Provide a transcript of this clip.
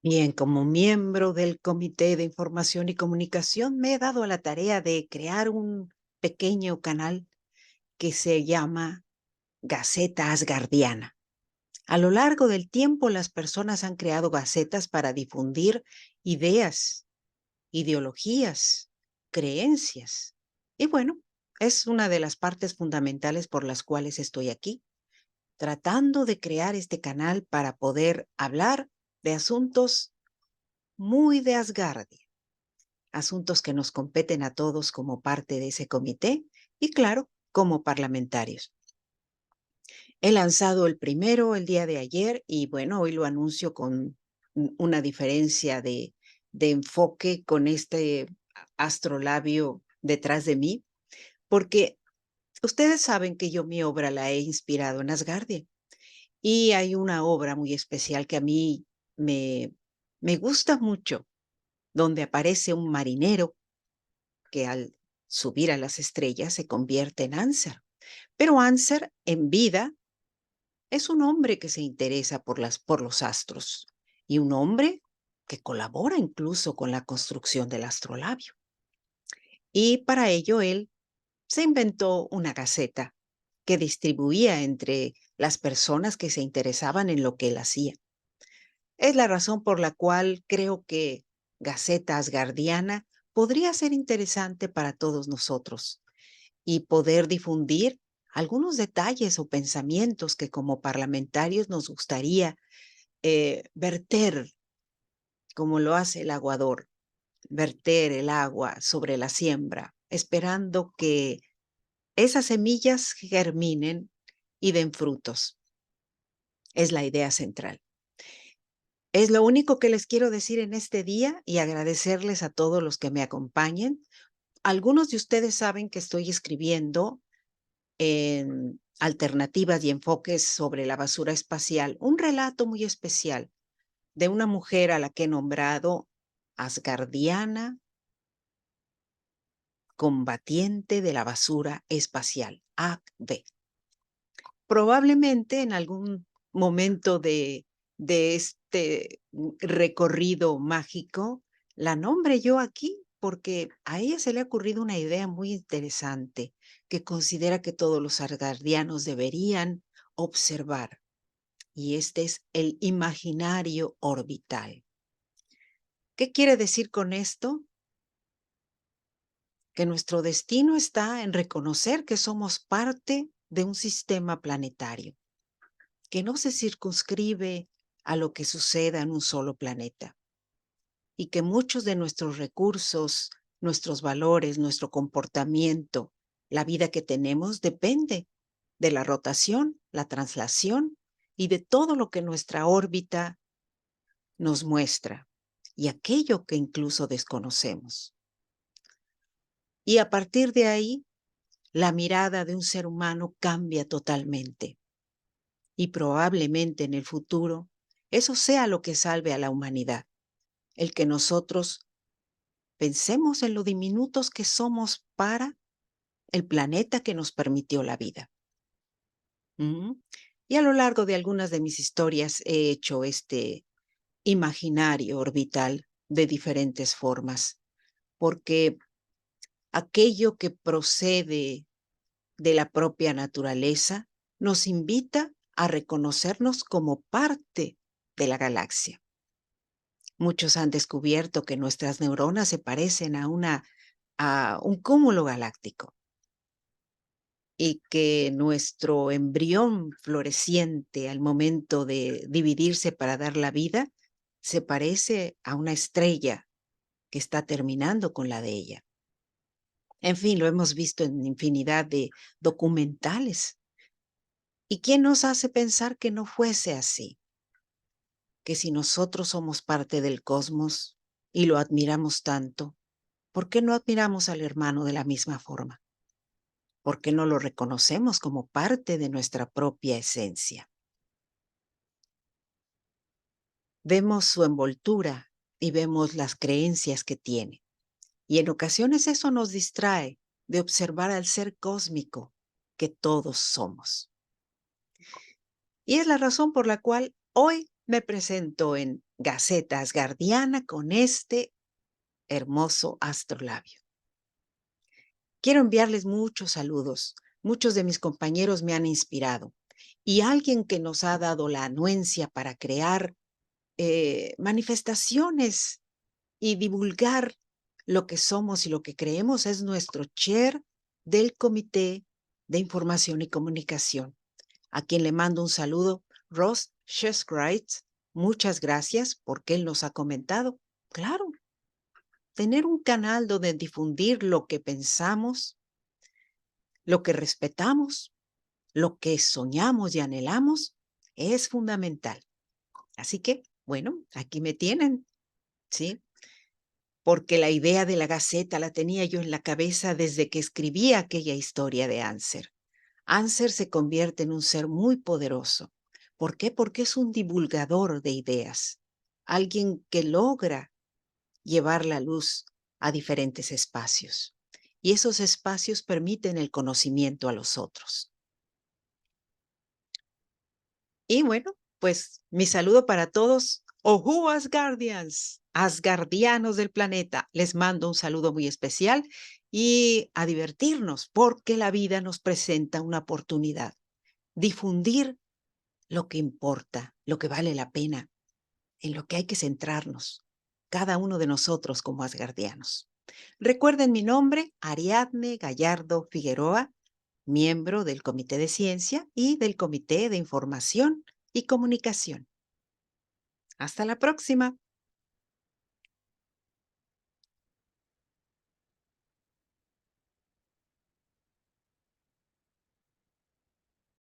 Bien, como miembro del Comité de Información y Comunicación, me he dado a la tarea de crear un pequeño canal que se llama Gaceta Asgardiana. A lo largo del tiempo, las personas han creado gacetas para difundir ideas, ideologías, creencias. Y bueno, es una de las partes fundamentales por las cuales estoy aquí, tratando de crear este canal para poder hablar de asuntos muy de Asgardia, asuntos que nos competen a todos como parte de ese comité y, claro, como parlamentarios. He lanzado el primero el día de ayer y, bueno, hoy lo anuncio con una diferencia de enfoque con este astrolabio detrás de mí, porque ustedes saben que yo mi obra la he inspirado en Asgardia y hay una obra muy especial que a mí me, me gusta mucho, donde aparece un marinero que al subir a las estrellas se convierte en Anser. Pero Anser, en vida, es un hombre que se interesa por los astros y un hombre que colabora incluso con la construcción del astrolabio. Y para ello él se inventó una gaceta que distribuía entre las personas que se interesaban en lo que él hacía. Es la razón por la cual creo que Gaceta Asgardiana podría ser interesante para todos nosotros y poder difundir algunos detalles o pensamientos que como parlamentarios nos gustaría verter, como lo hace el aguador, verter el agua sobre la siembra, esperando que esas semillas germinen y den frutos. Es la idea central. Es lo único que les quiero decir en este día y agradecerles a todos los que me acompañen. Algunos de ustedes saben que estoy escribiendo en alternativas y enfoques sobre la basura espacial, un relato muy especial de una mujer a la que he nombrado Asgardiana, combatiente de la basura espacial, ACB. Probablemente en algún momento de este recorrido mágico la nombre yo aquí porque a ella se le ha ocurrido una idea muy interesante que considera que todos los asgardianos deberían observar, y este es el imaginario orbital. ¿Qué quiere decir con esto? Que nuestro destino está en reconocer que somos parte de un sistema planetario, que no se circunscribe a lo que suceda en un solo planeta, y que muchos de nuestros recursos, nuestros valores, nuestro comportamiento, la vida que tenemos depende de la rotación, la traslación y de todo lo que nuestra órbita nos muestra y aquello que incluso desconocemos. Y a partir de ahí, la mirada de un ser humano cambia totalmente y probablemente en el futuro eso sea lo que salve a la humanidad, el que nosotros pensemos en lo diminutos que somos para el planeta que nos permitió la vida. Y a lo largo de algunas de mis historias he hecho este imaginario orbital de diferentes formas, porque aquello que procede de la propia naturaleza nos invita a reconocernos como parte de la galaxia. Muchos han descubierto que nuestras neuronas se parecen a un cúmulo galáctico y que nuestro embrión floreciente al momento de dividirse para dar la vida se parece a una estrella que está terminando con la de ella. En fin, lo hemos visto en infinidad de documentales. ¿Y quién nos hace pensar que no fuese así? Que si nosotros somos parte del cosmos y lo admiramos tanto, ¿por qué no admiramos al hermano de la misma forma? ¿Por qué no lo reconocemos como parte de nuestra propia esencia? Vemos su envoltura y vemos las creencias que tiene. Y en ocasiones eso nos distrae de observar al ser cósmico que todos somos. Y es la razón por la cual hoy Me presento en Gaceta Asgardiana con este hermoso astrolabio. Quiero enviarles muchos saludos. Muchos de mis compañeros me han inspirado y alguien que nos ha dado la anuencia para crear manifestaciones y divulgar lo que somos y lo que creemos es nuestro chair del Comité de Información y Comunicación, a quien le mando un saludo, Ross Sheskright. Muchas gracias porque él nos ha comentado. Claro, tener un canal donde difundir lo que pensamos, lo que respetamos, lo que soñamos y anhelamos es fundamental. Así que, bueno, aquí me tienen, ¿sí? Porque la idea de la Gaceta la tenía yo en la cabeza desde que escribí aquella historia de Anser. Anser se convierte en un ser muy poderoso. ¿Por qué? Porque es un divulgador de ideas, alguien que logra llevar la luz a diferentes espacios. Y esos espacios permiten el conocimiento a los otros. Y bueno, pues mi saludo para todos. Ojú Asgardians, Asgardianos del planeta. Les mando un saludo muy especial y a divertirnos porque la vida nos presenta una oportunidad. Difundir lo que importa, lo que vale la pena, en lo que hay que centrarnos, cada uno de nosotros como asgardianos. Recuerden mi nombre, Ariadne Gallardo Figueroa, miembro del Comité de Ciencia y del Comité de Información y Comunicación. Hasta la próxima.